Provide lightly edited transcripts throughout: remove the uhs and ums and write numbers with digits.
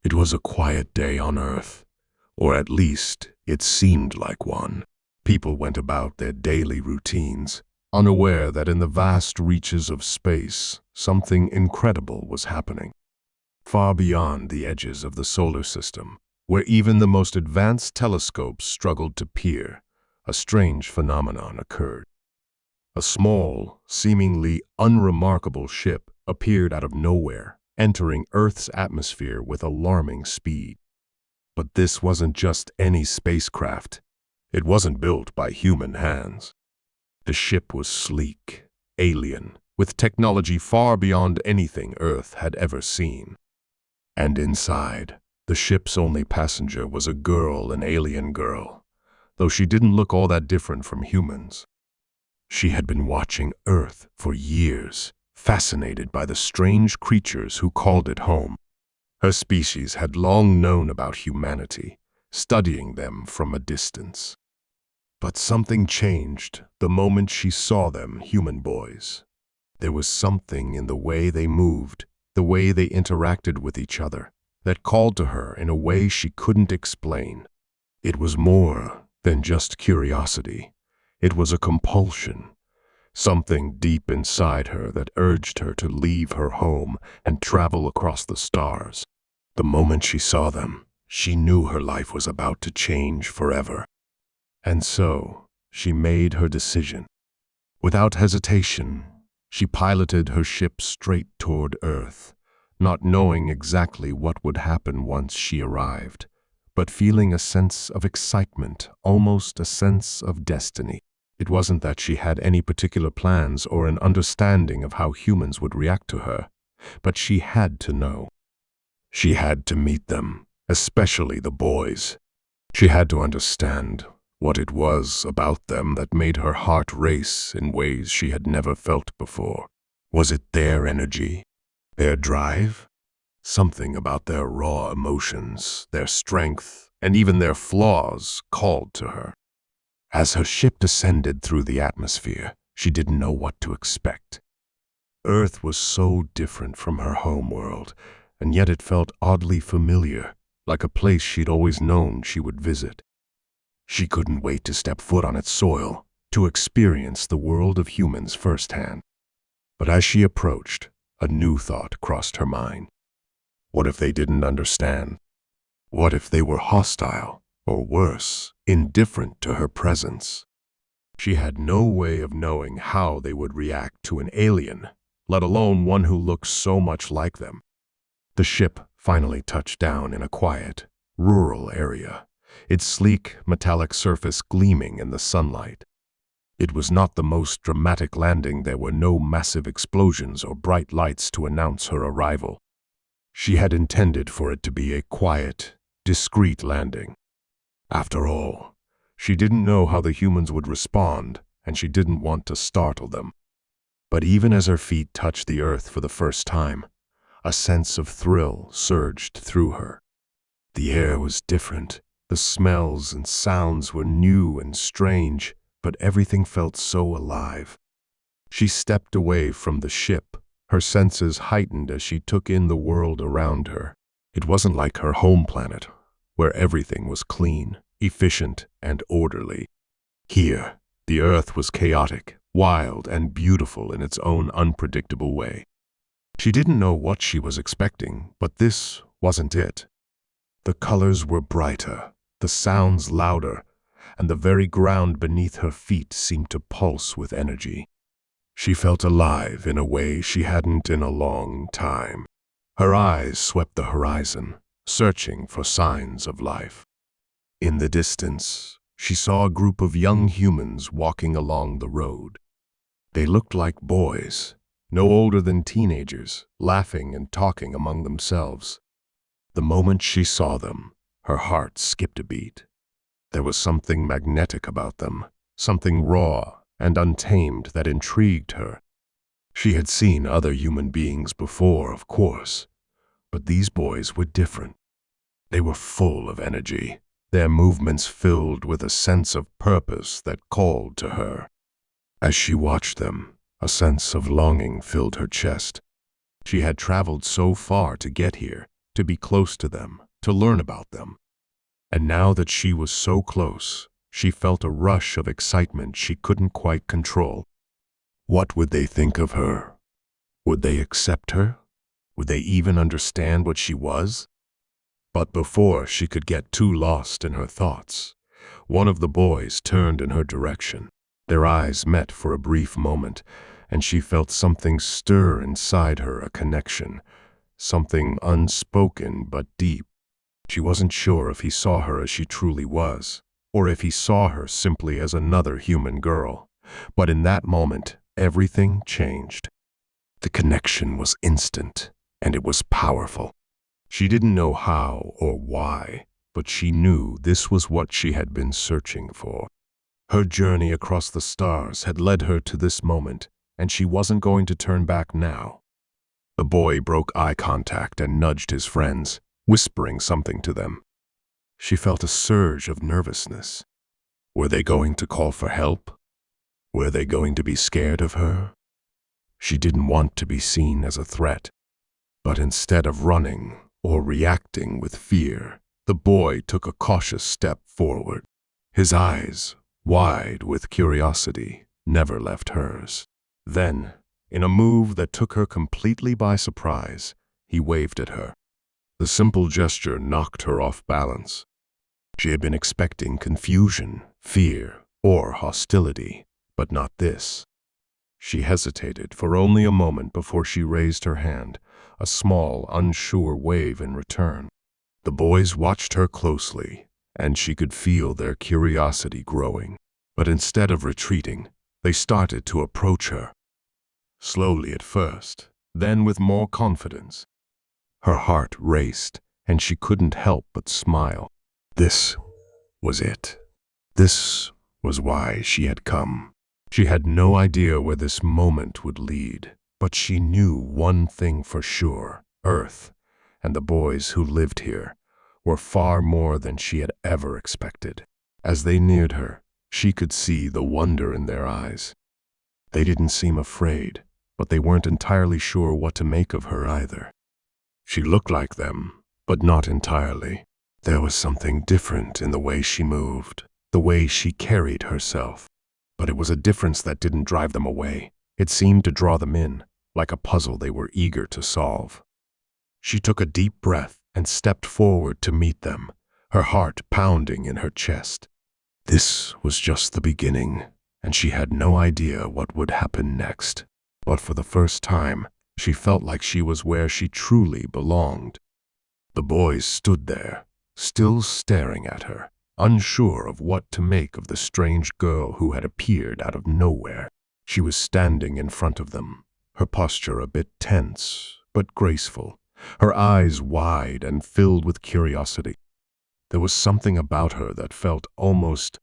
It was a quiet day on Earth, or at least it seemed like one. People went about their daily routines, unaware that in the vast reaches of space, something incredible was happening. Far beyond the edges of the solar system, where even the most advanced telescopes struggled to peer, a strange phenomenon occurred. A small, seemingly unremarkable ship appeared out of nowhere, entering Earth's atmosphere with alarming speed. But this wasn't just any spacecraft. It wasn't built by human hands. The ship was sleek, alien, with technology far beyond anything Earth had ever seen. And inside, the ship's only passenger was a girl, an alien girl, though she didn't look all that different from humans. She had been watching Earth for years, fascinated by the strange creatures who called it home. Her species had long known about humanity, studying them from a distance. But something changed the moment she saw them, human boys. There was something in the way they moved, the way they interacted with each other, that called to her in a way she couldn't explain. It was more than just curiosity. It was a compulsion, something deep inside her that urged her to leave her home and travel across the stars. The moment she saw them, she knew her life was about to change forever. And so, she made her decision. Without hesitation, she piloted her ship straight toward Earth, not knowing exactly what would happen once she arrived, but feeling a sense of excitement, almost a sense of destiny. It wasn't that she had any particular plans or an understanding of how humans would react to her, but she had to know. She had to meet them, especially the boys. She had to understand what it was about them that made her heart race in ways she had never felt before. Was it their energy, their drive? Something about their raw emotions, their strength, and even their flaws called to her. As her ship descended through the atmosphere, she didn't know what to expect. Earth was so different from her home world, and yet it felt oddly familiar, like a place she'd always known she would visit. She couldn't wait to step foot on its soil, to experience the world of humans firsthand. But as she approached, a new thought crossed her mind. What if they didn't understand? What if they were hostile, or worse, indifferent to her presence? She had no way of knowing how they would react to an alien, let alone one who looked so much like them. The ship finally touched down in a quiet, rural area, its sleek, metallic surface gleaming in the sunlight. It was not the most dramatic landing. There were no massive explosions or bright lights to announce her arrival. She had intended for it to be a quiet, discreet landing. After all, she didn't know how the humans would respond, and she didn't want to startle them. But even as her feet touched the earth for the first time, a sense of thrill surged through her. The air was different. The smells and sounds were new and strange, but everything felt so alive. She stepped away from the ship, her senses heightened as she took in the world around her. It wasn't like her home planet, where everything was clean, efficient, and orderly. Here, the earth was chaotic, wild, and beautiful in its own unpredictable way. She didn't know what she was expecting, but this wasn't it. The colors were brighter, the sounds louder, and the very ground beneath her feet seemed to pulse with energy. She felt alive in a way she hadn't in a long time. Her eyes swept the horizon, searching for signs of life. In the distance, she saw a group of young humans walking along the road. They looked like boys, no older than teenagers, laughing and talking among themselves. The moment she saw them, her heart skipped a beat. There was something magnetic about them, something raw and untamed that intrigued her. She had seen other human beings before, of course, but these boys were different. They were full of energy, their movements filled with a sense of purpose that called to her. As she watched them, a sense of longing filled her chest. She had traveled so far to get here, to be close to them, to learn about them. And now that she was so close, she felt a rush of excitement she couldn't quite control. What would they think of her? Would they accept her? Would they even understand what she was? But before she could get too lost in her thoughts, one of the boys turned in her direction. Their eyes met for a brief moment, and she felt something stir inside her, a connection, something unspoken but deep. She wasn't sure if he saw her as she truly was, or if he saw her simply as another human girl. But in that moment, everything changed. The connection was instant, and it was powerful. She didn't know how or why, but she knew this was what she had been searching for. Her journey across the stars had led her to this moment, and she wasn't going to turn back now. The boy broke eye contact and nudged his friends, whispering something to them. She felt a surge of nervousness. Were they going to call for help? Were they going to be scared of her? She didn't want to be seen as a threat. But instead of running or reacting with fear, the boy took a cautious step forward. His eyes, wide with curiosity, never left hers. Then, in a move that took her completely by surprise, he waved at her. The simple gesture knocked her off balance. She had been expecting confusion, fear, or hostility, but not this. She hesitated for only a moment before she raised her hand, a small, unsure wave in return. The boys watched her closely, and she could feel their curiosity growing. But instead of retreating, they started to approach her. Slowly at first, then with more confidence. Her heart raced, and she couldn't help but smile. This was it. This was why she had come. She had no idea where this moment would lead, but she knew one thing for sure. Earth, and the boys who lived here, were far more than she had ever expected. As they neared her, she could see the wonder in their eyes. They didn't seem afraid, but they weren't entirely sure what to make of her either. She looked like them, but not entirely. There was something different in the way she moved, the way she carried herself. But it was a difference that didn't drive them away. It seemed to draw them in, like a puzzle they were eager to solve. She took a deep breath and stepped forward to meet them, her heart pounding in her chest. This was just the beginning, and she had no idea what would happen next. But for the first time, she felt like she was where she truly belonged. The boys stood there, still staring at her, unsure of what to make of the strange girl who had appeared out of nowhere. She was standing in front of them, her posture a bit tense, but graceful, her eyes wide and filled with curiosity. There was something about her that felt almost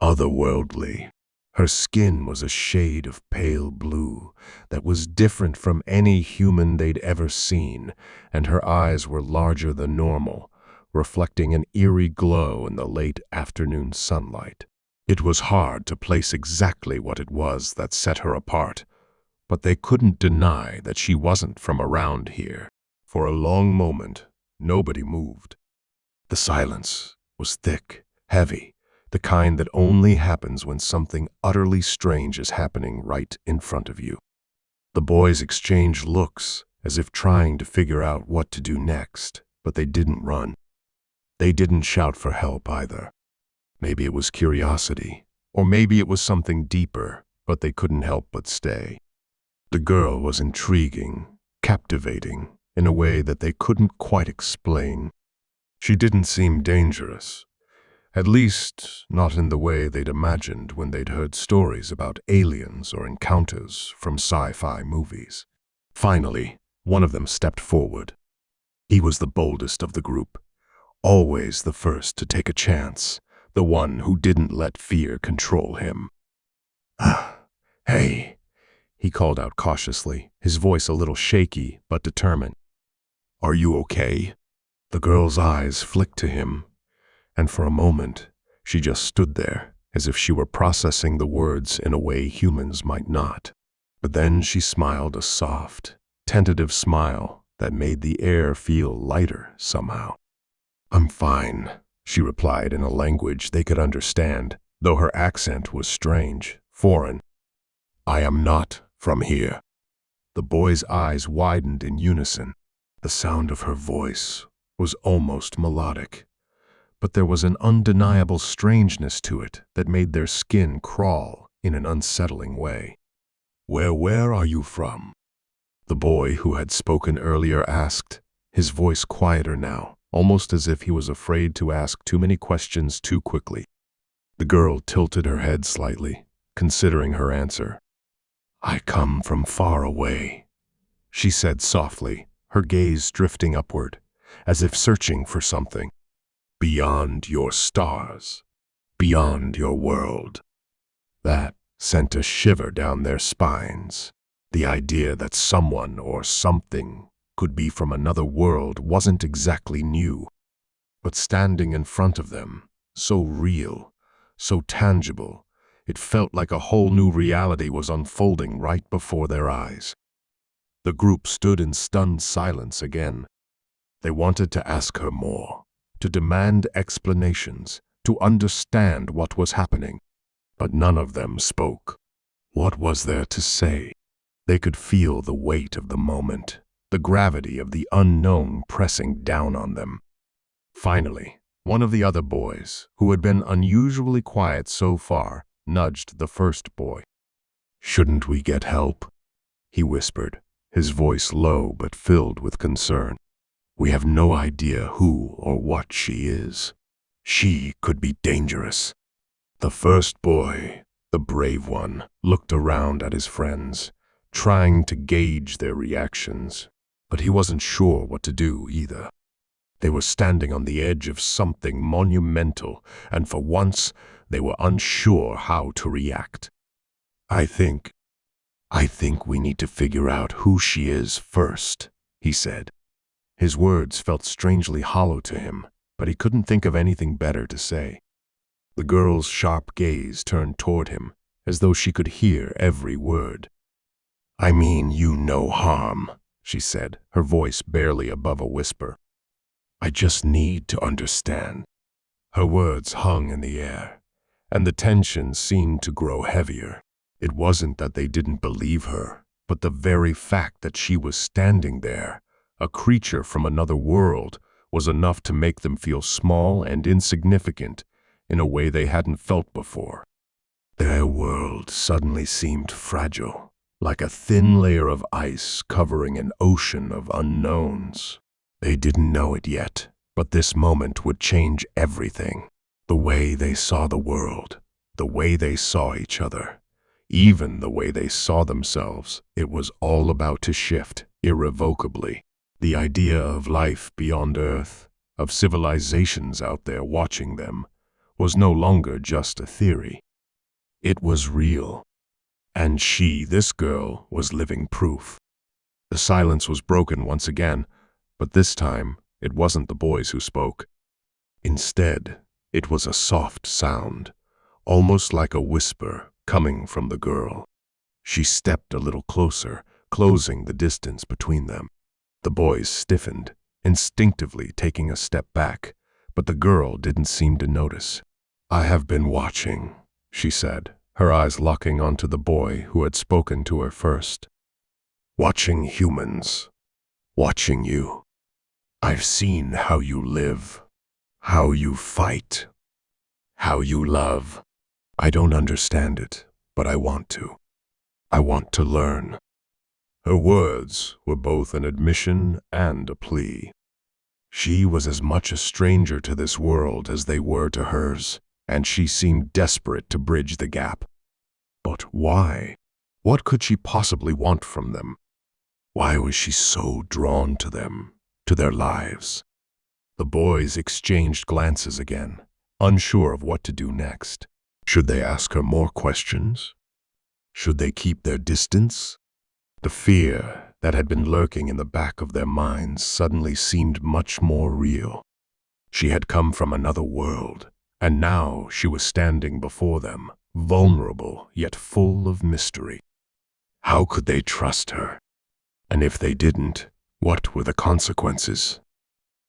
otherworldly. Her skin was a shade of pale blue that was different from any human they'd ever seen, and her eyes were larger than normal, reflecting an eerie glow in the late afternoon sunlight. It was hard to place exactly what it was that set her apart, but they couldn't deny that she wasn't from around here. For a long moment, nobody moved. The silence was thick, heavy, the kind that only happens when something utterly strange is happening right in front of you. The boys exchanged looks, as if trying to figure out what to do next, but they didn't run. They didn't shout for help either. Maybe it was curiosity, or maybe it was something deeper, but they couldn't help but stay. The girl was intriguing, captivating, in a way that they couldn't quite explain. She didn't seem dangerous. At least, not in the way they'd imagined when they'd heard stories about aliens or encounters from sci-fi movies. Finally, one of them stepped forward. He was the boldest of the group, always the first to take a chance, the one who didn't let fear control him. Hey, he called out cautiously, his voice a little shaky but determined. Are you okay? The girl's eyes flicked to him, and for a moment, she just stood there, as if she were processing the words in a way humans might not. But then she smiled a soft, tentative smile, that made the air feel lighter somehow. "I'm fine," she replied in a language they could understand, though her accent was strange, foreign. "I am not from here." The boy's eyes widened in unison. The sound of her voice was almost melodic, but there was an undeniable strangeness to it that made their skin crawl in an unsettling way. Where are you from?" the boy who had spoken earlier asked, his voice quieter now, almost as if he was afraid to ask too many questions too quickly. The girl tilted her head slightly, considering her answer. "I come from far away," she said softly, her gaze drifting upward, as if searching for something. "Beyond your stars, beyond your world." That sent a shiver down their spines. The idea that someone or something could be from another world wasn't exactly new, but standing in front of them, so real, so tangible, it felt like a whole new reality was unfolding right before their eyes. The group stood in stunned silence again. They wanted to ask her more, to demand explanations, to understand what was happening, but none of them spoke. What was there to say? They could feel the weight of the moment, the gravity of the unknown pressing down on them. Finally, one of the other boys, who had been unusually quiet so far, nudged the first boy. "Shouldn't we get help?" he whispered, his voice low but filled with concern. "We have no idea who or what she is. She could be dangerous." The first boy, the brave one, looked around at his friends, trying to gauge their reactions, but he wasn't sure what to do either. They were standing on the edge of something monumental, and for once, they were unsure how to react. I think we need to figure out who she is first," he said. His words felt strangely hollow to him, but he couldn't think of anything better to say. The girl's sharp gaze turned toward him, as though she could hear every word. "I mean you no harm," she said, her voice barely above a whisper. "I just need to understand." Her words hung in the air, and the tension seemed to grow heavier. It wasn't that they didn't believe her, but the very fact that she was standing there, a creature from another world, was enough to make them feel small and insignificant in a way they hadn't felt before. Their world suddenly seemed fragile, like a thin layer of ice covering an ocean of unknowns. They didn't know it yet, but this moment would change everything. The way they saw the world, the way they saw each other, even the way they saw themselves, it was all about to shift irrevocably. The idea of life beyond Earth, of civilizations out there watching them, was no longer just a theory. It was real. And she, this girl, was living proof. The silence was broken once again, but this time it wasn't the boys who spoke. Instead, it was a soft sound, almost like a whisper coming from the girl. She stepped a little closer, closing the distance between them. The boys stiffened, instinctively taking a step back, but the girl didn't seem to notice. "I have been watching," she said, her eyes locking onto the boy who had spoken to her first. "Watching humans. Watching you. I've seen how you live, how you fight, how you love. I don't understand it, but I want to. I want to learn." Her words were both an admission and a plea. She was as much a stranger to this world as they were to hers, and she seemed desperate to bridge the gap. But why? What could she possibly want from them? Why was she so drawn to them, to their lives? The boys exchanged glances again, unsure of what to do next. Should they ask her more questions? Should they keep their distance? The fear that had been lurking in the back of their minds suddenly seemed much more real. She had come from another world, and now she was standing before them, vulnerable yet full of mystery. How could they trust her? And if they didn't, What were the consequences?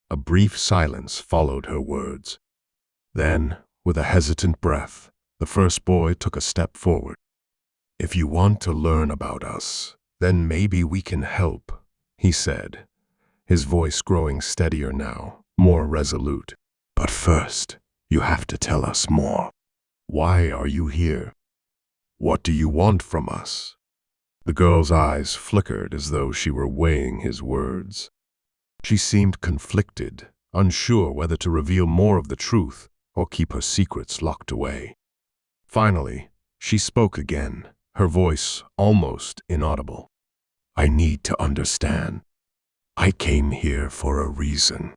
A brief silence followed her words. Then, with a hesitant breath, the first boy took a step forward. "If you want to learn about us, then maybe we can help," he said, his voice growing steadier now, more resolute. "But first, you have to tell us more. Why are you here? What do you want from us?" The girl's eyes flickered as though she were weighing his words. She seemed conflicted, unsure whether to reveal more of the truth or keep her secrets locked away. Finally, she spoke again, her voice almost inaudible. "I need to understand. I came here for a reason."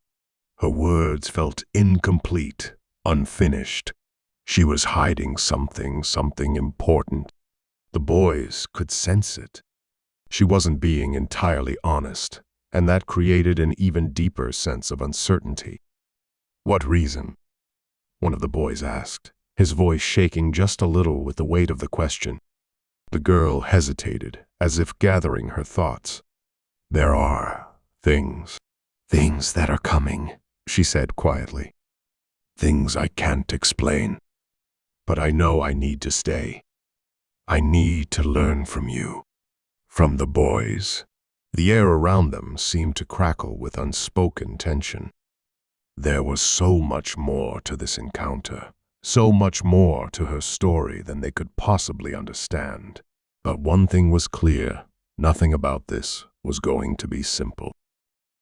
Her words felt incomplete, unfinished. She was hiding something important. The boys could sense it. She wasn't being entirely honest, and that created an even deeper sense of uncertainty. "What reason?" one of the boys asked, his voice shaking just a little with the weight of the question. The girl hesitated, as if gathering her thoughts. "There are things that are coming," she said quietly. "Things I can't explain. But I know I need to stay. I need to learn from you." From the boys. The air around them seemed to crackle with unspoken tension. There was so much more to this encounter, so much more to her story than they could possibly understand. But one thing was clear, nothing about this was going to be simple.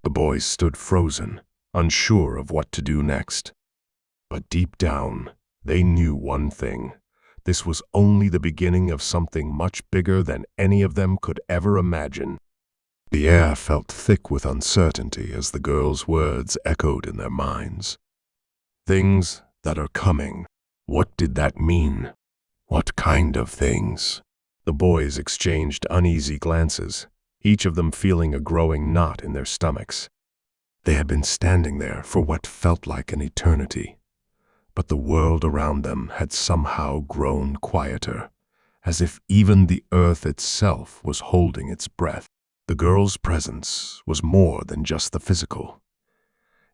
The boys stood frozen, unsure of what to do next. But deep down, they knew one thing. This was only the beginning of something much bigger than any of them could ever imagine. The air felt thick with uncertainty as the girls' words echoed in their minds. Things that are coming. What did that mean? What kind of things? The boys exchanged uneasy glances, each of them feeling a growing knot in their stomachs. They had been standing there for what felt like an eternity. But the world around them had somehow grown quieter, as if even the earth itself was holding its breath. The girl's presence was more than just the physical.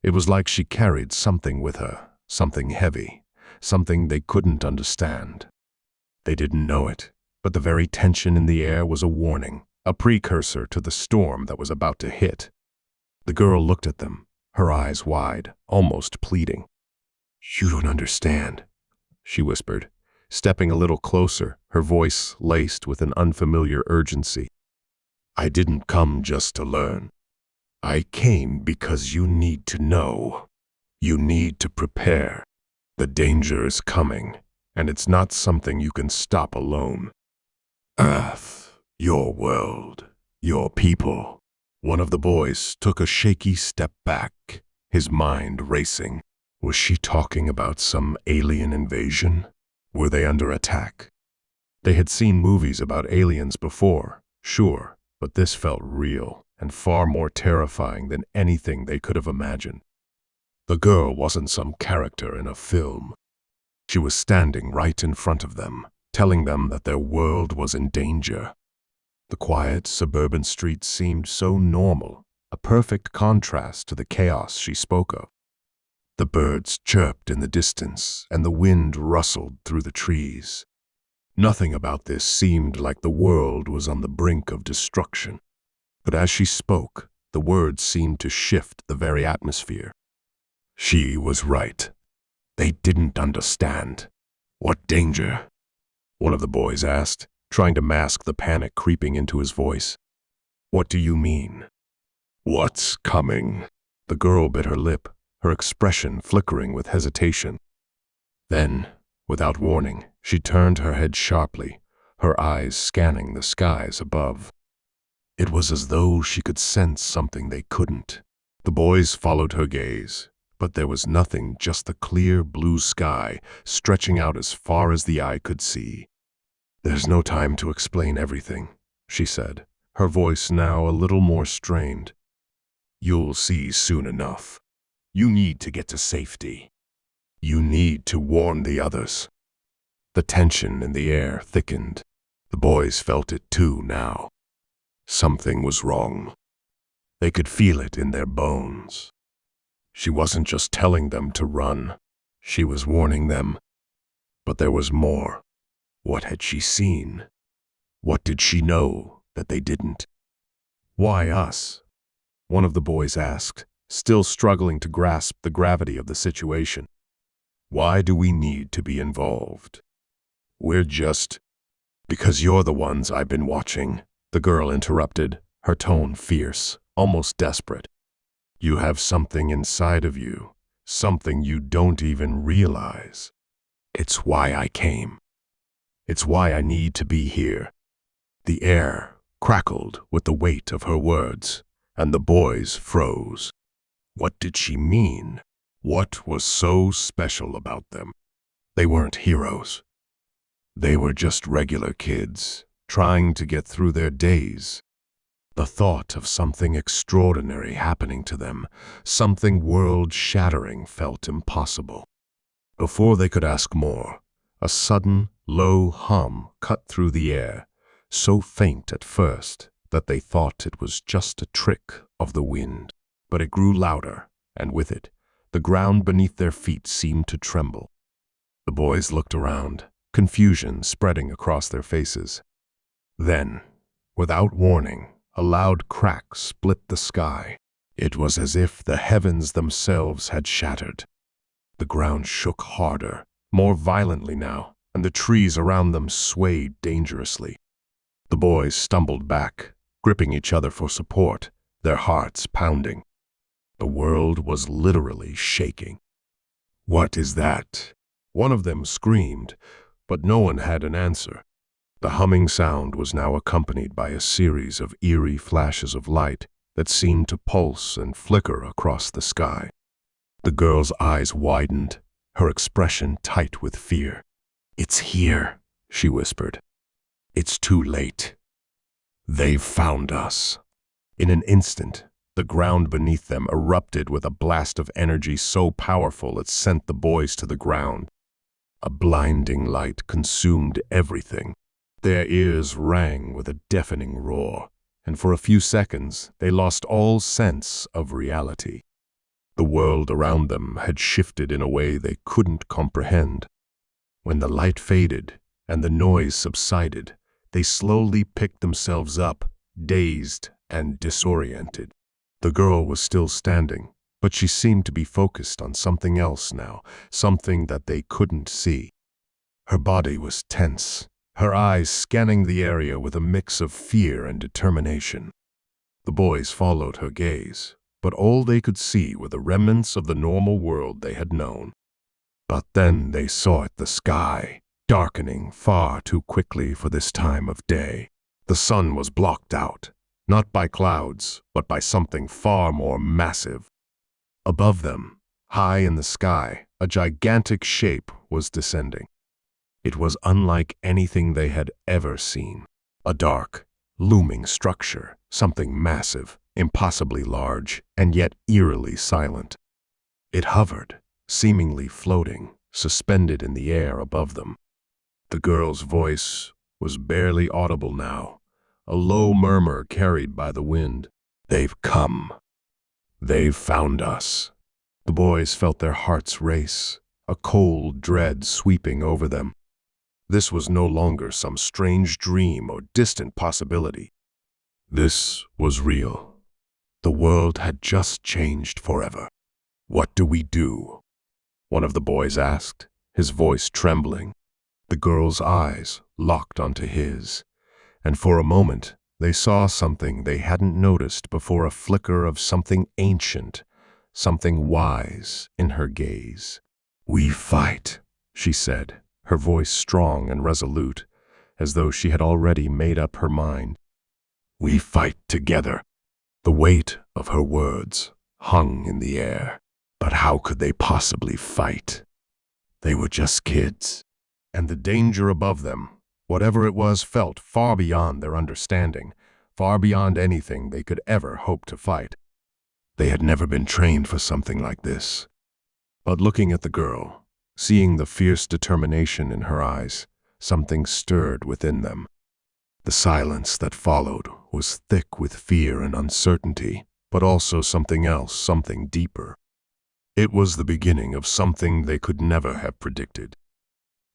It was like she carried something with her, something heavy, something they couldn't understand. They didn't know it, but the very tension in the air was a warning, a precursor to the storm that was about to hit. The girl looked at them, her eyes wide, almost pleading. "You don't understand," she whispered, stepping a little closer, her voice laced with an unfamiliar urgency. "I didn't come just to learn. I came because you need to know. You need to prepare. The danger is coming, and it's not something you can stop alone. Earth, your world, your people." One of the boys took a shaky step back, his mind racing. Was she talking about some alien invasion? Were they under attack? They had seen movies about aliens before, sure, but this felt real and far more terrifying than anything they could have imagined. The girl wasn't some character in a film. She was standing right in front of them, telling them that their world was in danger. The quiet suburban streets seemed so normal, a perfect contrast to the chaos she spoke of. The birds chirped in the distance, and the wind rustled through the trees. Nothing about this seemed like the world was on the brink of destruction. But as she spoke, the words seemed to shift the very atmosphere. She was right. They didn't understand. "What danger?" one of the boys asked, trying to mask the panic creeping into his voice. "What do you mean?" "What's coming?" The girl bit her lip, her expression flickering with hesitation. Then, without warning, she turned her head sharply, her eyes scanning the skies above. It was as though she could sense something they couldn't. The boys followed her gaze, but there was nothing, just the clear blue sky stretching out as far as the eye could see. "There's no time to explain everything," she said, her voice now a little more strained. "You'll see soon enough. You need to get to safety. You need to warn the others." The tension in the air thickened. The boys felt it too now. Something was wrong. They could feel it in their bones. She wasn't just telling them to run. She was warning them. But there was more. What had she seen? What did she know that they didn't? Why us? One of the boys asked, still struggling to grasp the gravity of the situation. Why do we need to be involved? We're just... Because you're the ones I've been watching, the girl interrupted, her tone fierce, almost desperate. You have something inside of you, something you don't even realize. It's why I came. It's why I need to be here. The air crackled with the weight of her words, and the boys froze. What did she mean? What was so special about them? They weren't heroes. They were just regular kids, trying to get through their days. The thought of something extraordinary happening to them, something world-shattering, felt impossible. Before they could ask more, a sudden, low hum cut through the air, so faint at first that they thought it was just a trick of the wind. But it grew louder, and with it, the ground beneath their feet seemed to tremble. The boys looked around, confusion spreading across their faces. Then, without warning, a loud crack split the sky. It was as if the heavens themselves had shattered. The ground shook harder, more violently now, and the trees around them swayed dangerously. The boys stumbled back, gripping each other for support, their hearts pounding. The world was literally shaking. "What is that?" one of them screamed, but no one had an answer. The humming sound was now accompanied by a series of eerie flashes of light that seemed to pulse and flicker across the sky. The girl's eyes widened, her expression tight with fear. "It's here," she whispered. "It's too late. They've found us." In an instant, the ground beneath them erupted with a blast of energy so powerful it sent the boys to the ground. A blinding light consumed everything. Their ears rang with a deafening roar, and for a few seconds they lost all sense of reality. The world around them had shifted in a way they couldn't comprehend. When the light faded and the noise subsided, they slowly picked themselves up, dazed and disoriented. The girl was still standing, but she seemed to be focused on something else now, something that they couldn't see. Her body was tense, her eyes scanning the area with a mix of fear and determination. The boys followed her gaze, but all they could see were the remnants of the normal world they had known. But then they saw the sky, darkening far too quickly for this time of day. The sun was blocked out, not by clouds, but by something far more massive. Above them, high in the sky, a gigantic shape was descending. It was unlike anything they had ever seen. A dark, looming structure, something massive, impossibly large, and yet eerily silent. It hovered, seemingly floating, suspended in the air above them. The girl's voice was barely audible now, a low murmur carried by the wind. "They've come. They've found us." The boys felt their hearts race, a cold dread sweeping over them. This was no longer some strange dream or distant possibility. This was real. The world had just changed forever. "What do we do?" one of the boys asked, his voice trembling. The girl's eyes locked onto his, and for a moment they saw something they hadn't noticed before, a flicker of something ancient, something wise in her gaze. "We fight," she said, her voice strong and resolute, as though she had already made up her mind. "We fight together." The weight of her words hung in the air. But how could they possibly fight? They were just kids, and the danger above them, whatever it was, felt far beyond their understanding, far beyond anything they could ever hope to fight. They had never been trained for something like this. But looking at the girl, seeing the fierce determination in her eyes, something stirred within them. The silence that followed was thick with fear and uncertainty, but also something else, something deeper. It was the beginning of something they could never have predicted.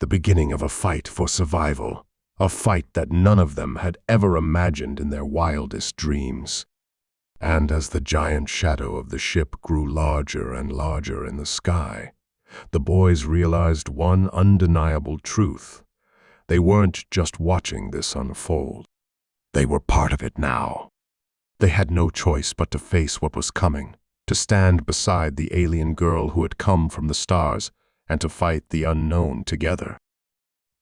The beginning of a fight for survival, a fight that none of them had ever imagined in their wildest dreams. And as the giant shadow of the ship grew larger and larger in the sky, the boys realized one undeniable truth. They weren't just watching this unfold. They were part of it now. They had no choice but to face what was coming, to stand beside the alien girl who had come from the stars, and to fight the unknown together.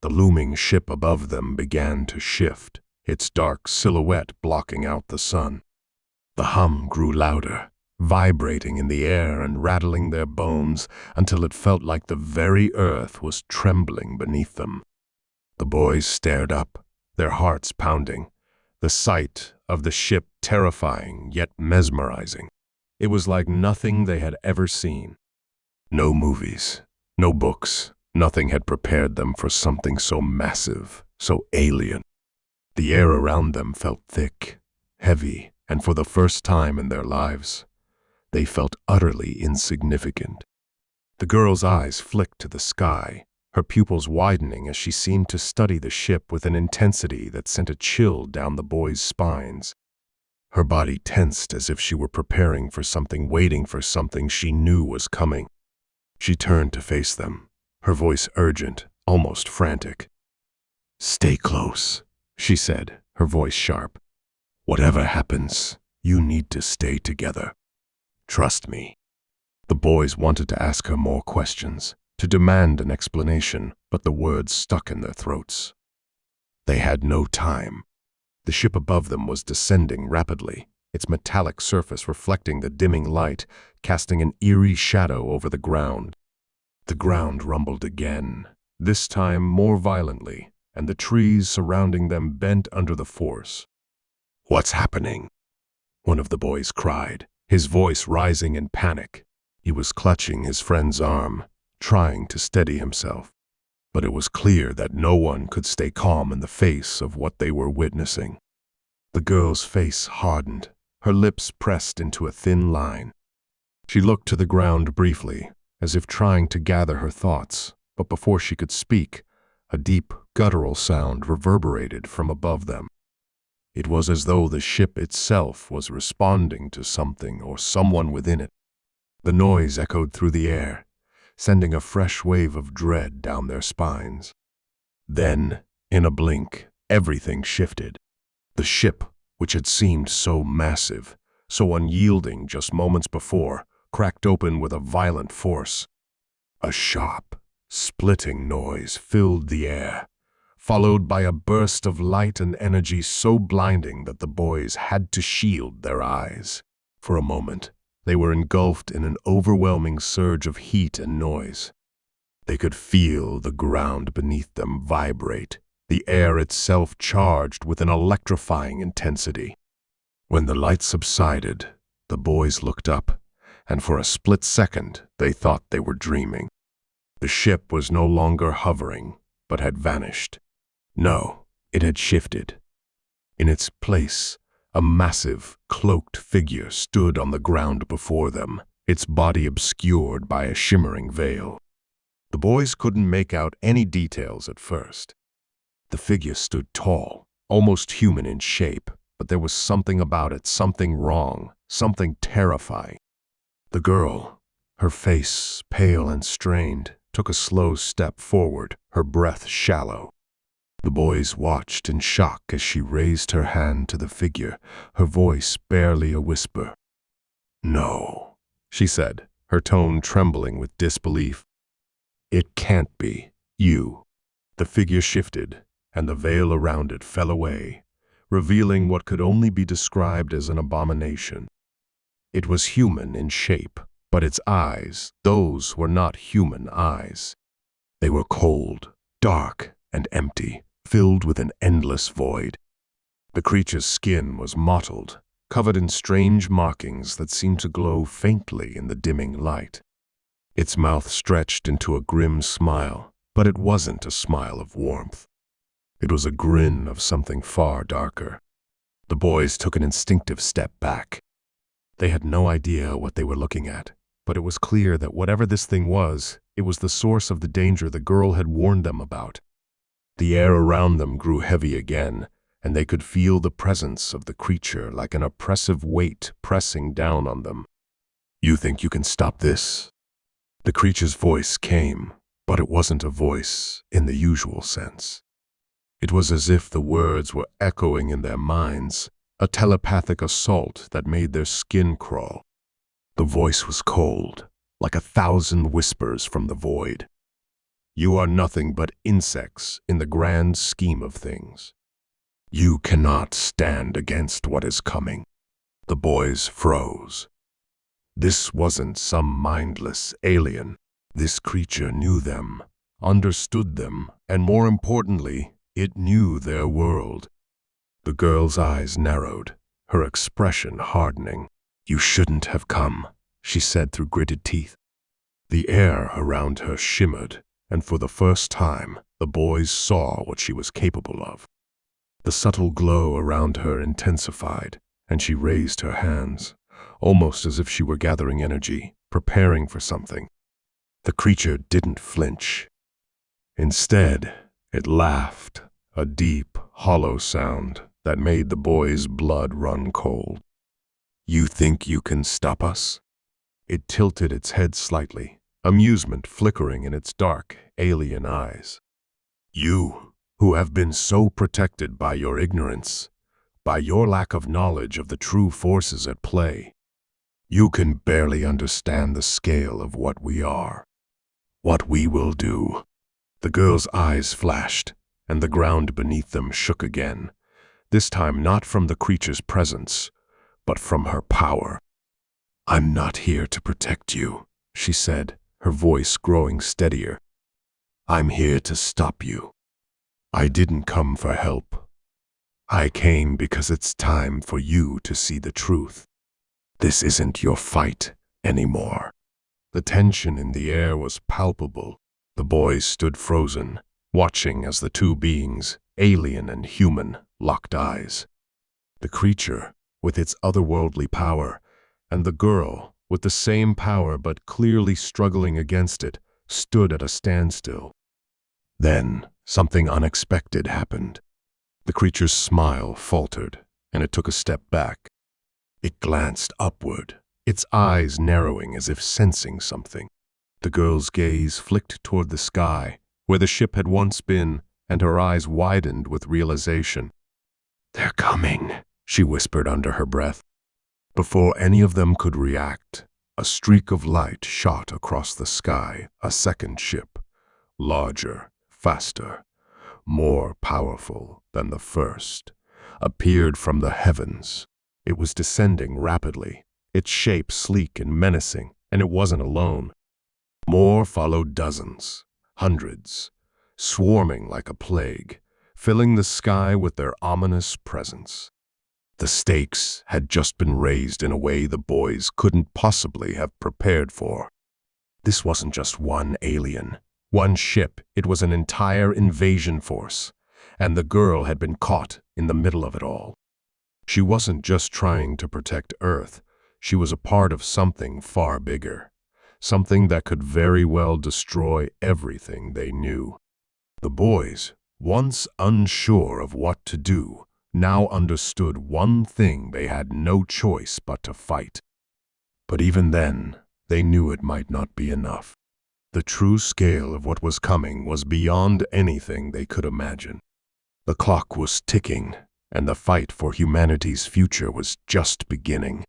The looming ship above them began to shift, its dark silhouette blocking out the sun. The hum grew louder, vibrating in the air and rattling their bones until it felt like the very earth was trembling beneath them. The boys stared up, their hearts pounding, the sight of the ship terrifying yet mesmerizing. It was like nothing they had ever seen. No movies, no books, nothing had prepared them for something so massive, so alien. The air around them felt thick, heavy, and for the first time in their lives, they felt utterly insignificant. The girl's eyes flicked to the sky, her pupils widening as she seemed to study the ship with an intensity that sent a chill down the boys' spines. Her body tensed as if she were preparing for something, waiting for something she knew was coming. She turned to face them, her voice urgent, almost frantic. "Stay close," she said, her voice sharp. "Whatever happens, you need to stay together. Trust me." The boys wanted to ask her more questions, to demand an explanation, but the words stuck in their throats. They had no time. The ship above them was descending rapidly, its metallic surface reflecting the dimming light, casting an eerie shadow over the ground. The ground rumbled again, this time more violently, and the trees surrounding them bent under the force. "What's happening?" one of the boys cried, his voice rising in panic. He was clutching his friend's arm, trying to steady himself. But it was clear that no one could stay calm in the face of what they were witnessing. The girl's face hardened, her lips pressed into a thin line. She looked to the ground briefly, as if trying to gather her thoughts, but before she could speak, a deep, guttural sound reverberated from above them. It was as though the ship itself was responding to something or someone within it. The noise echoed through the air, sending a fresh wave of dread down their spines. Then, in a blink, everything shifted. The ship, which had seemed so massive, so unyielding just moments before, cracked open with a violent force. A sharp, splitting noise filled the air, followed by a burst of light and energy so blinding that the boys had to shield their eyes. For a moment, they were engulfed in an overwhelming surge of heat and noise. They could feel the ground beneath them vibrate, the air itself charged with an electrifying intensity. When the light subsided, the boys looked up, and for a split second they thought they were dreaming. The ship was no longer hovering, but had vanished. No, it had shifted. In its place, a massive, cloaked figure stood on the ground before them, its body obscured by a shimmering veil. The boys couldn't make out any details at first. The figure stood tall, almost human in shape, but there was something about it, something wrong, something terrifying. The girl, her face pale and strained, took a slow step forward, her breath shallow. The boys watched in shock as she raised her hand to the figure, her voice barely a whisper. "No," she said, her tone trembling with disbelief. "It can't be you." The figure shifted, and the veil around it fell away, revealing what could only be described as an abomination. It was human in shape, but its eyes, those were not human eyes. They were cold, dark, and empty, filled with an endless void. The creature's skin was mottled, covered in strange markings that seemed to glow faintly in the dimming light. Its mouth stretched into a grim smile, but it wasn't a smile of warmth. It was a grin of something far darker. The boys took an instinctive step back. They had no idea what they were looking at, but it was clear that whatever this thing was, it was the source of the danger the girl had warned them about. The air around them grew heavy again, and they could feel the presence of the creature like an oppressive weight pressing down on them. "You think you can stop this?" The creature's voice came, but it wasn't a voice in the usual sense. It was as if the words were echoing in their minds, a telepathic assault that made their skin crawl. The voice was cold, like 1,000 whispers from the void. "You are nothing but insects in the grand scheme of things. You cannot stand against what is coming." The boys froze. This wasn't some mindless alien. This creature knew them, understood them, and more importantly, it knew their world. The girl's eyes narrowed, her expression hardening. "You shouldn't have come," she said through gritted teeth. The air around her shimmered, and for the first time, the boys saw what she was capable of. The subtle glow around her intensified, and she raised her hands, almost as if she were gathering energy, preparing for something. The creature didn't flinch. Instead, it laughed, a deep, hollow sound that made the boys' blood run cold. "You think you can stop us?" It tilted its head slightly, amusement flickering in its dark, alien eyes. "You, who have been so protected by your ignorance, by your lack of knowledge of the true forces at play. You can barely understand the scale of what we are, what we will do." The girl's eyes flashed, and the ground beneath them shook again, this time not from the creature's presence, but from her power. "I'm not here to protect you," she said, her voice growing steadier. "I'm here to stop you. I didn't come for help. I came because it's time for you to see the truth. This isn't your fight anymore." The tension in the air was palpable. The boys stood frozen, watching as the two beings, alien and human, locked eyes. The creature, with its otherworldly power, and the girl, with the same power but clearly struggling against it, stood at a standstill. Then, something unexpected happened. The creature's smile faltered, and it took a step back. It glanced upward, its eyes narrowing as if sensing something. The girl's gaze flicked toward the sky, where the ship had once been, and her eyes widened with realization. "They're coming," she whispered under her breath. Before any of them could react, a streak of light shot across the sky. A second ship, larger, faster, more powerful than the first, appeared from the heavens. It was descending rapidly, its shape sleek and menacing, and it wasn't alone. More followed, dozens, hundreds, swarming like a plague, filling the sky with their ominous presence. The stakes had just been raised in a way the boys couldn't possibly have prepared for. This wasn't just one alien, one ship, it was an entire invasion force, and the girl had been caught in the middle of it all. She wasn't just trying to protect Earth, she was a part of something far bigger. Something that could very well destroy everything they knew. The boys, once unsure of what to do, now understood one thing: they had no choice but to fight. But even then, they knew it might not be enough. The true scale of what was coming was beyond anything they could imagine. The clock was ticking, and the fight for humanity's future was just beginning.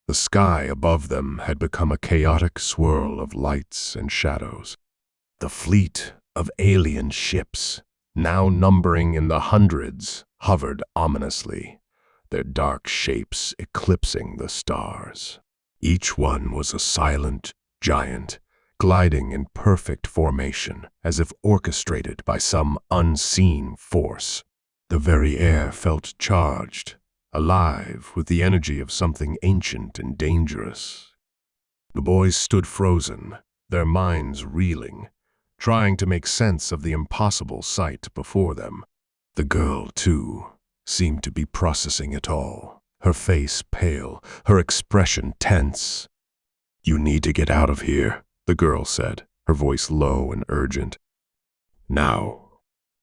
The sky above them had become a chaotic swirl of lights and shadows. The fleet of alien ships, now numbering in the hundreds, hovered ominously, their dark shapes eclipsing the stars. Each one was a silent giant, gliding in perfect formation, as if orchestrated by some unseen force. The very air felt charged, alive with the energy of something ancient and dangerous. The boys stood frozen, their minds reeling, trying to make sense of the impossible sight before them. The girl, too, seemed to be processing it all. her face pale, her expression tense. "You need to get out of here," the girl said, her voice low and urgent. "Now.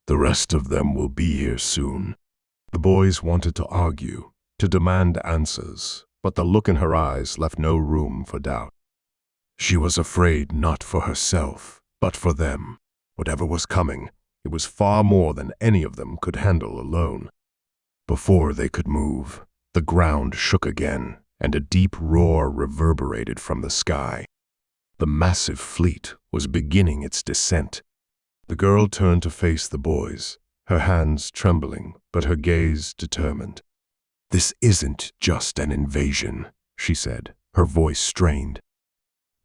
The rest of them will be here soon." The boys wanted to argue, to demand answers, but the look in her eyes left no room for doubt. She was afraid not for herself, but for them. Whatever was coming, it was far more than any of them could handle alone. Before they could move, the ground shook again, and a deep roar reverberated from the sky. The massive fleet was beginning its descent. The girl turned to face the boys, her hands trembling, but her gaze determined. "This isn't just an invasion," she said, her voice strained.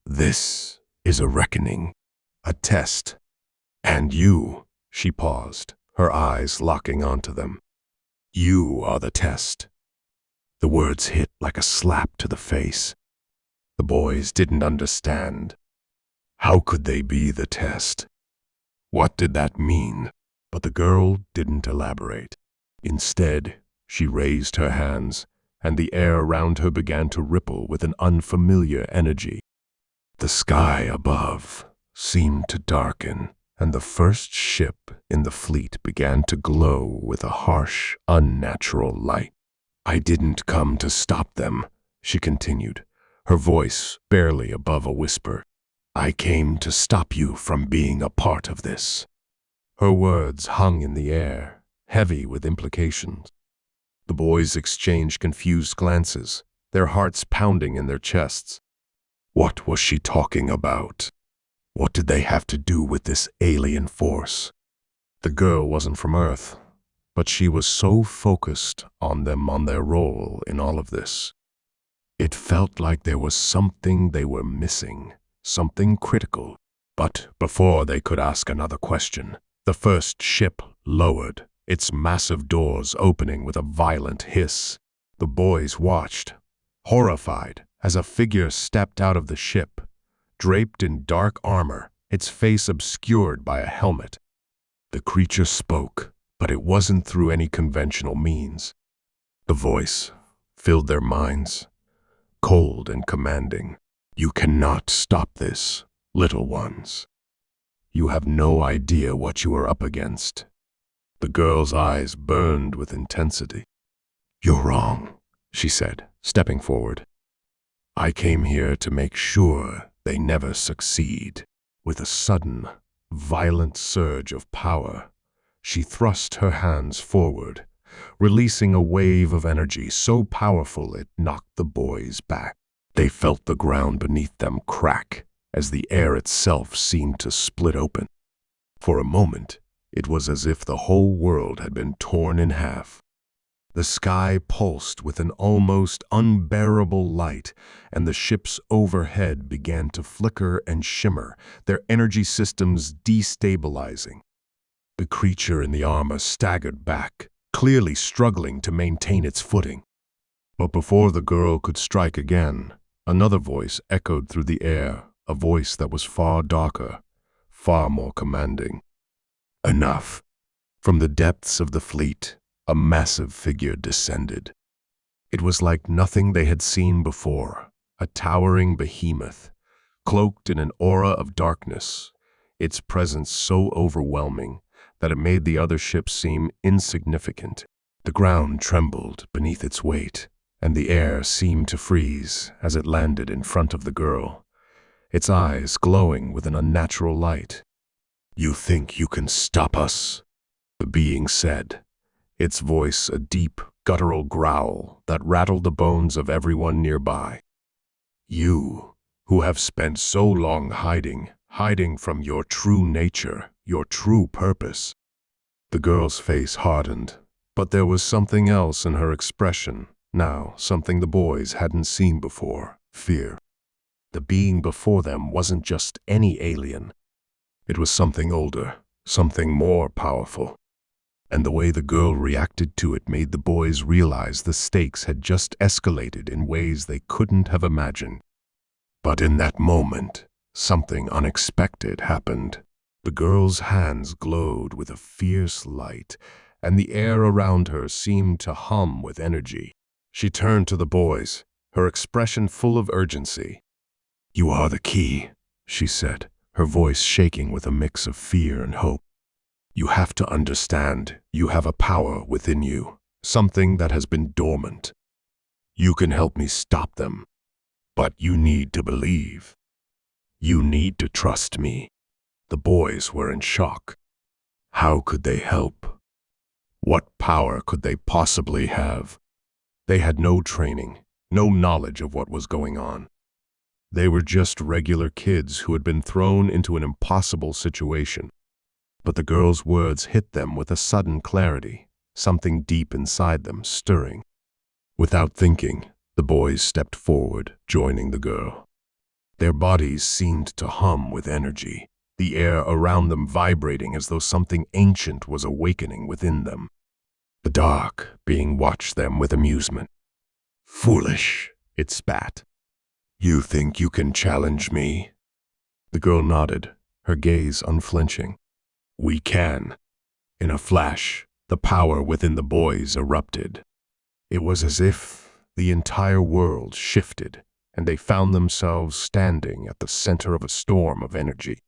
"This is a reckoning, a test. And you," she paused, her eyes locking onto them. "You are the test." The words hit like a slap to the face. The boys didn't understand. How could they be the test? What did that mean? But the girl didn't elaborate. Instead, she raised her hands, and the air around her began to ripple with an unfamiliar energy. The sky above seemed to darken, and the first ship in the fleet began to glow with a harsh, unnatural light. "I didn't come to stop them," she continued, her voice barely above a whisper. "I came to stop you from being a part of this." Her words hung in the air, heavy with implications. The boys exchanged confused glances, their hearts pounding in their chests. What was she talking about? What did they have to do with this alien force? The girl wasn't from Earth, but she was so focused on them, on their role in all of this. It felt like there was something they were missing, something critical. But before they could ask another question, the first ship lowered, its massive doors opening with a violent hiss. The boys watched, horrified, as a figure stepped out of the ship, draped in dark armor, its face obscured by a helmet. The creature spoke, but it wasn't through any conventional means. The voice filled their minds, cold and commanding. "You cannot stop this, little ones. You have no idea what you are up against." The girl's eyes burned with intensity. "You're wrong," she said, stepping forward. "I came here to make sure they never succeed." With a sudden, violent surge of power, she thrust her hands forward, releasing a wave of energy so powerful it knocked the boys back. They felt the ground beneath them crack as the air itself seemed to split open. For a moment, it was as if the whole world had been torn in half. The sky pulsed with an almost unbearable light, and the ships overhead began to flicker and shimmer, their energy systems destabilizing. The creature in the armor staggered back, clearly struggling to maintain its footing. But before the girl could strike again, another voice echoed through the air, a voice that was far darker, far more commanding. "Enough." From the depths of the fleet, a massive figure descended. It was like nothing they had seen before, a towering behemoth, cloaked in an aura of darkness, its presence so overwhelming that it made the other ships seem insignificant. The ground trembled beneath its weight, and the air seemed to freeze as it landed in front of the girl, its eyes glowing with an unnatural light. "You think you can stop us?" the being said, its voice a deep, guttural growl that rattled the bones of everyone nearby. "You, who have spent so long hiding from your true nature, your true purpose." The girl's face hardened, but there was something else in her expression now, something the boys hadn't seen before: fear. The being before them wasn't just any alien. It was something older, something more powerful. And the way the girl reacted to it made the boys realize the stakes had just escalated in ways they couldn't have imagined. But in that moment, something unexpected happened. The girl's hands glowed with a fierce light, and the air around her seemed to hum with energy. She turned to the boys, her expression full of urgency. "You are the key," she said, her voice shaking with a mix of fear and hope. "You have to understand, you have a power within you, something that has been dormant. You can help me stop them, but you need to believe. You need to trust me." The boys were in shock. How could they help? What power could they possibly have? They had no training, no knowledge of what was going on. They were just regular kids who had been thrown into an impossible situation. But the girl's words hit them with a sudden clarity, something deep inside them stirring. Without thinking, the boys stepped forward, joining the girl. Their bodies seemed to hum with energy, the air around them vibrating as though something ancient was awakening within them. The dark being watched them with amusement. "Foolish," it spat. "You think you can challenge me?" The girl nodded, her gaze unflinching. "We can." In a flash, the power within the boys erupted. It was as if the entire world shifted, and they found themselves standing at the center of a storm of energy.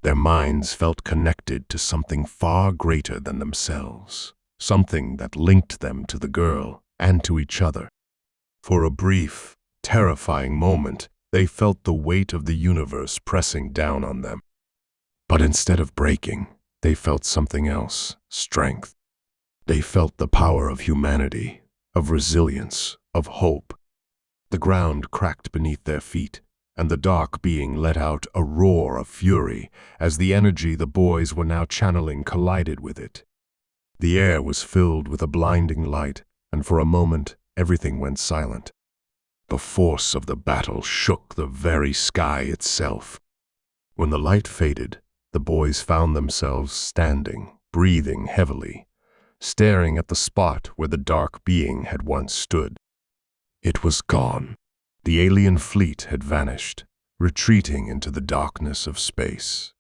Their minds felt connected to something far greater than themselves, something that linked them to the girl and to each other. For a brief, terrifying moment, they felt the weight of the universe pressing down on them. But instead of breaking, they felt something else, strength. They felt the power of humanity, of resilience, of hope. The ground cracked beneath their feet, and the dark being let out a roar of fury as the energy the boys were now channeling collided with it. The air was filled with a blinding light, and for a moment everything went silent. The force of the battle shook the very sky itself. When the light faded, the boys found themselves standing, breathing heavily, staring at the spot where the dark being had once stood. It was gone. The alien fleet had vanished, retreating into the darkness of space.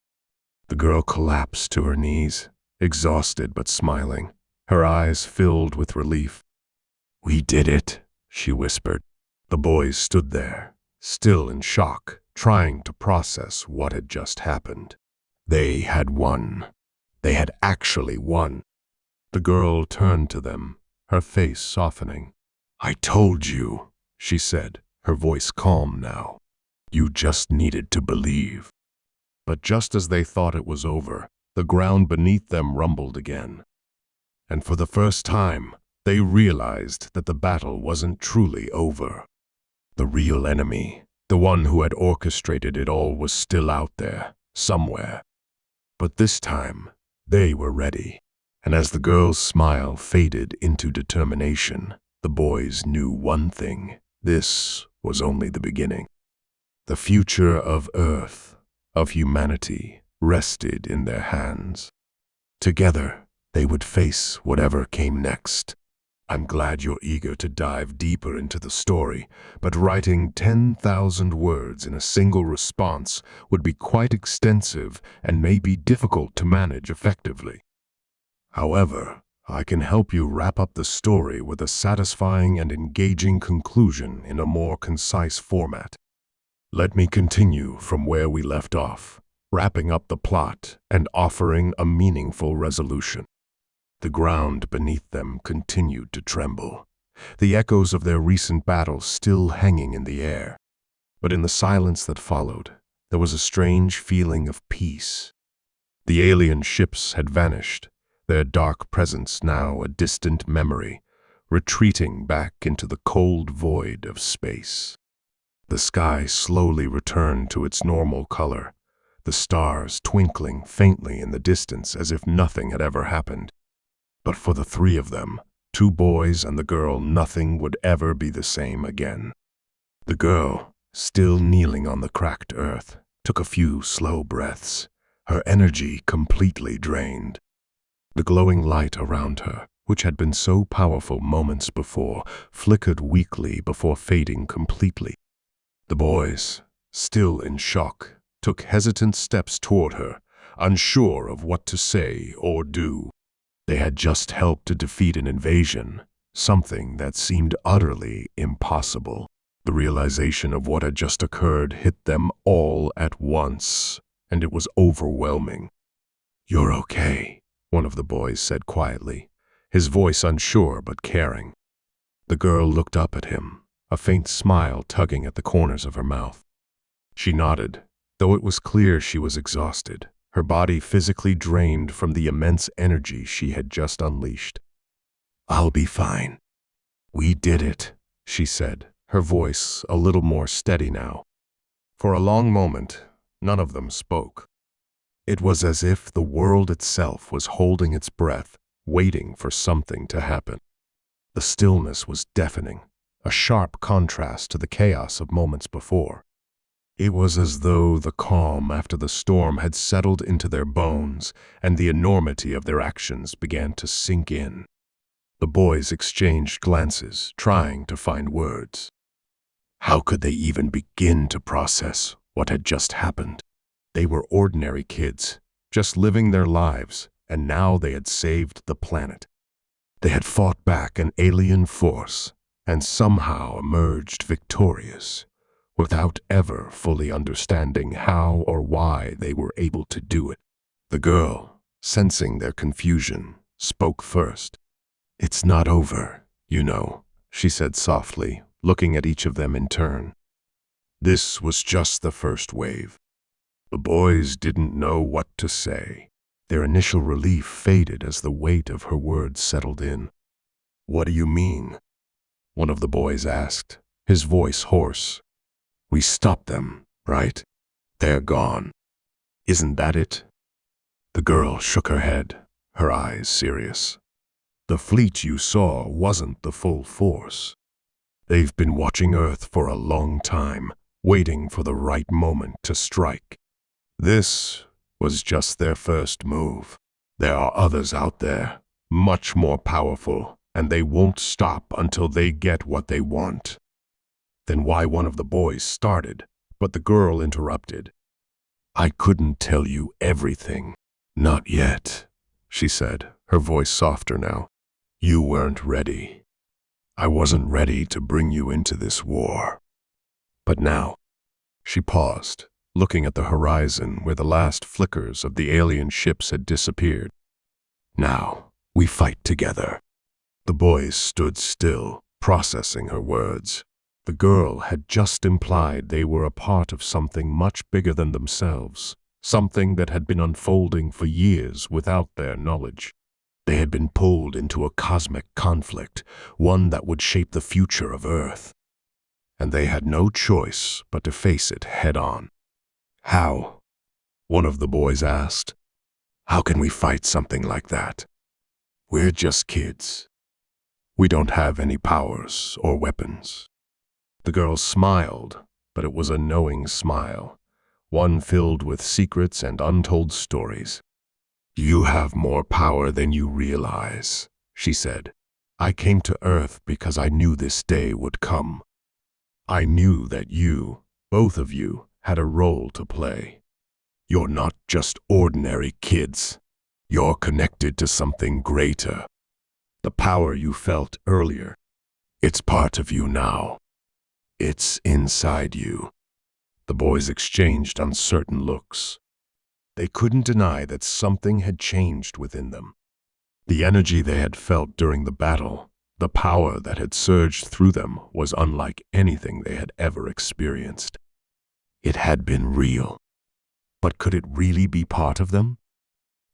The girl collapsed to her knees, exhausted but smiling, her eyes filled with relief. "We did it," she whispered. The boys stood there, still in shock, trying to process what had just happened. They had won. They had actually won. The girl turned to them, her face softening. "I told you," she said, her voice calm now. "You just needed to believe." But just as they thought it was over, the ground beneath them rumbled again. And for the first time, they realized that the battle wasn't truly over. The real enemy, the one who had orchestrated it all, was still out there, somewhere. But this time, they were ready. And as the girl's smile faded into determination, the boys knew one thing: this was only the beginning. The future of Earth, of humanity, rested in their hands. Together, they would face whatever came next. I'm glad you're eager to dive deeper into the story, but writing 10,000 words in a single response would be quite extensive and may be difficult to manage effectively. However, I can help you wrap up the story with a satisfying and engaging conclusion in a more concise format. Let me continue from where we left off, wrapping up the plot and offering a meaningful resolution. The ground beneath them continued to tremble, the echoes of their recent battle still hanging in the air. But in the silence that followed, there was a strange feeling of peace. The alien ships had vanished, their dark presence now a distant memory, retreating back into the cold void of space. The sky slowly returned to its normal color, the stars twinkling faintly in the distance as if nothing had ever happened. But for the three of them, 2 boys and the girl, nothing would ever be the same again. The girl, still kneeling on the cracked earth, took a few slow breaths, her energy completely drained. The glowing light around her, which had been so powerful moments before, flickered weakly before fading completely. The boys, still in shock, took hesitant steps toward her, unsure of what to say or do. They had just helped to defeat an invasion, something that seemed utterly impossible. The realization of what had just occurred hit them all at once, and it was overwhelming. "You're okay," one of the boys said quietly, his voice unsure but caring. The girl looked up at him, a faint smile tugging at the corners of her mouth. She nodded, though it was clear she was exhausted, her body physically drained from the immense energy she had just unleashed. "I'll be fine. We did it," she said, her voice a little more steady now. For a long moment, none of them spoke. It was as if the world itself was holding its breath, waiting for something to happen. The stillness was deafening, a sharp contrast to the chaos of moments before. It was as though the calm after the storm had settled into their bones, and the enormity of their actions began to sink in. The boys exchanged glances, trying to find words. How could they even begin to process what had just happened? They were ordinary kids, just living their lives, and now they had saved the planet. They had fought back an alien force, and somehow emerged victorious, without ever fully understanding how or why they were able to do it. The girl, sensing their confusion, spoke first. "It's not over, you know," she said softly, looking at each of them in turn. This was just the first wave. The boys didn't know what to say. Their initial relief faded as the weight of her words settled in. "What do you mean?" one of the boys asked, his voice hoarse. "We stopped them, right? They're gone. Isn't that it?" The girl shook her head, her eyes serious. "The fleet you saw wasn't the full force. They've been watching Earth for a long time, waiting for the right moment to strike. This was just their first move. There are others out there, much more powerful, and they won't stop until they get what they want." Then why one of the boys started, but the girl interrupted. "I couldn't tell you everything. Not yet," she said, her voice softer now. "You weren't ready. I wasn't ready to bring you into this war. But now," she paused, looking at the horizon where the last flickers of the alien ships had disappeared. "Now, we fight together." The boys stood still, processing her words. The girl had just implied they were a part of something much bigger than themselves, something that had been unfolding for years without their knowledge. They had been pulled into a cosmic conflict, one that would shape the future of Earth. And they had no choice but to face it head-on. "How?" one of the boys asked. "How can we fight something like that? We're just kids. We don't have any powers or weapons." The girl smiled, but it was a knowing smile, one filled with secrets and untold stories. "You have more power than you realize," she said. "I came to Earth because I knew this day would come. I knew that you, both of you, had a role to play. You're not just ordinary kids. You're connected to something greater. The power you felt earlier, it's part of you now. It's inside you." The boys exchanged uncertain looks. They couldn't deny that something had changed within them. The energy they had felt during the battle, the power that had surged through them, was unlike anything they had ever experienced. It had been real. But could it really be part of them?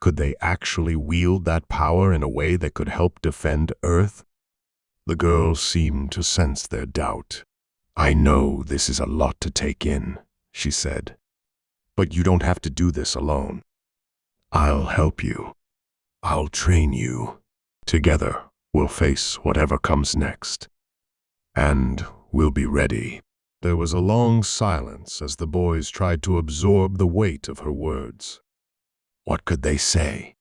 Could they actually wield that power in a way that could help defend Earth? The girl seemed to sense their doubt. "I know this is a lot to take in," she said. "But you don't have to do this alone. I'll help you. I'll train you. Together, we'll face whatever comes next. And we'll be ready." There was a long silence as the boys tried to absorb the weight of her words. What could they say?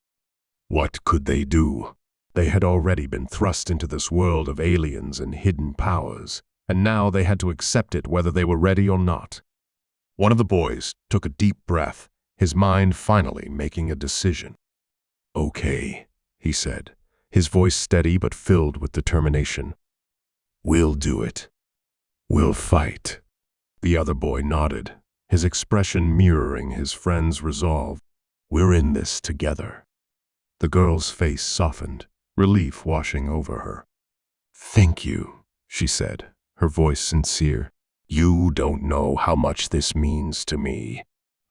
What could they do? They had already been thrust into this world of aliens and hidden powers, and now they had to accept it whether they were ready or not. One of the boys took a deep breath, his mind finally making a decision. "Okay," he said, his voice steady but filled with determination. "We'll do it. We'll fight." The other boy nodded, his expression mirroring his friend's resolve. "We're in this together." The girl's face softened, relief washing over her. "Thank you," she said, her voice sincere. "You don't know how much this means to me.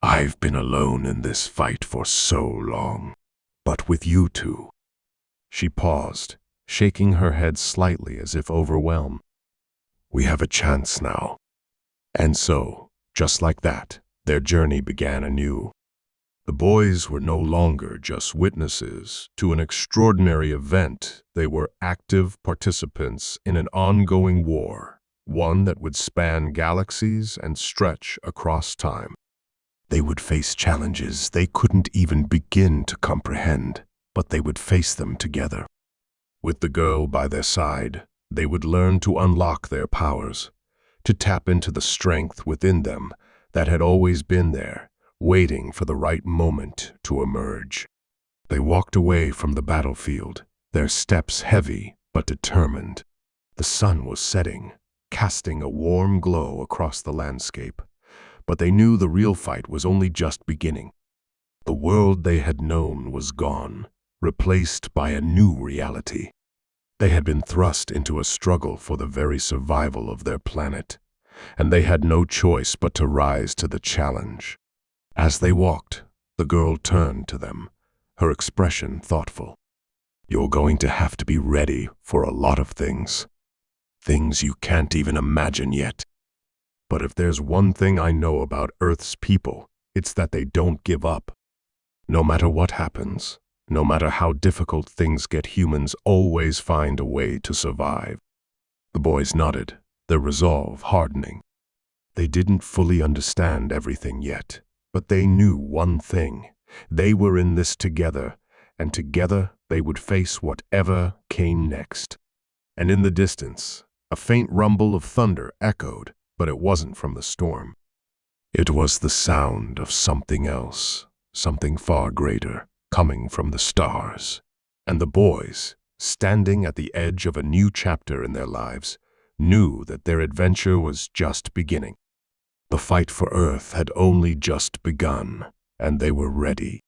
I've been alone in this fight for so long. But with you two—" She paused, shaking her head slightly as if overwhelmed. "We have a chance now." And so, just like that, their journey began anew. The boys were no longer just witnesses to an extraordinary event. They were active participants in an ongoing war, one that would span galaxies and stretch across time. They would face challenges they couldn't even begin to comprehend, but they would face them together. With the girl by their side, they would learn to unlock their powers, to tap into the strength within them that had always been there, waiting for the right moment to emerge. They walked away from the battlefield, their steps heavy but determined. The sun was setting, casting a warm glow across the landscape, but they knew the real fight was only just beginning. The world they had known was gone, replaced by a new reality. They had been thrust into a struggle for the very survival of their planet, and they had no choice but to rise to the challenge. As they walked, the girl turned to them, her expression thoughtful. "You're going to have to be ready for a lot of things. Things you can't even imagine yet. But if there's one thing I know about Earth's people, it's that they don't give up. No matter what happens, no matter how difficult things get, humans always find a way to survive." The boys nodded, their resolve hardening. They didn't fully understand everything yet, but they knew one thing. They were in this together, and together they would face whatever came next. And in the distance, a faint rumble of thunder echoed, but it wasn't from the storm. It was the sound of something else, something far greater, coming from the stars. And the boys, standing at the edge of a new chapter in their lives, knew that their adventure was just beginning. The fight for Earth had only just begun, and they were ready.